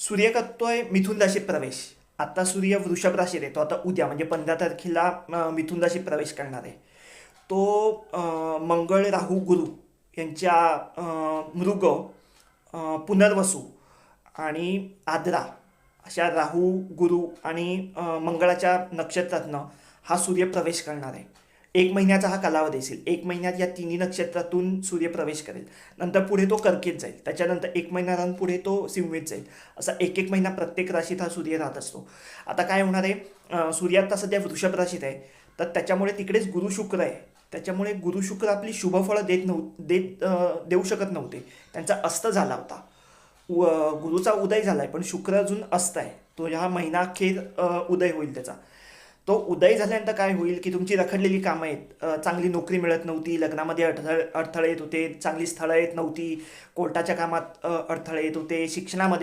सूर्य करतोय मिथुन राशीत प्रवेश. आता सूर्य वृषभ राशीत आहे. तो आता उद्या म्हणजे 15 तारखेला मिथुन राशीत प्रवेश करणार आहे. तो मंगळ, राहू, गुरु यांच्या मृग, पुनर्वसू आणि आद्रा अशा राहू, गुरु आणि मंगळाच्या नक्षत्रातनं हा सूर्य प्रवेश करणार आहे. 1 महिन्याचा हा कालावधी असेल. 1 महिन्यात या तिन्ही नक्षत्रातून सूर्य प्रवेश करेल. नंतर पुढे तो कर्केत जाईल. त्याच्यानंतर 1 महिना पुढे तो सिंहवेत जाईल. असा एक एक महिना प्रत्येक राशीत हा सूर्य राहत असतो. आता काय होणार आहे, सूर्य आता सध्या वृषभ राशीत आहे. तर त्याच्यामुळे तिकडेच गुरु शुक्र आहे. त्याच्यामुळे गुरु शुक्र आपली शुभफळं देऊ शकत नव्हते. त्यांचा अस्त झाला होता. गुरुचा उदय झालाय पण शुक्र अजून अस्त आहे. तो ह्या महिनाअखेर उदय होईल त्याचा. तो उदय झाल्यानंतर काय होईल की तुमची रखडलेली कामं आहेत. चांगली नोकरी मिळत नव्हती, लग्नामध्ये अडथळे येत होते, चांगली स्थळं येत नव्हती, कोर्टाच्या कामात अडथळे येत होते, शिक्षणामध्ये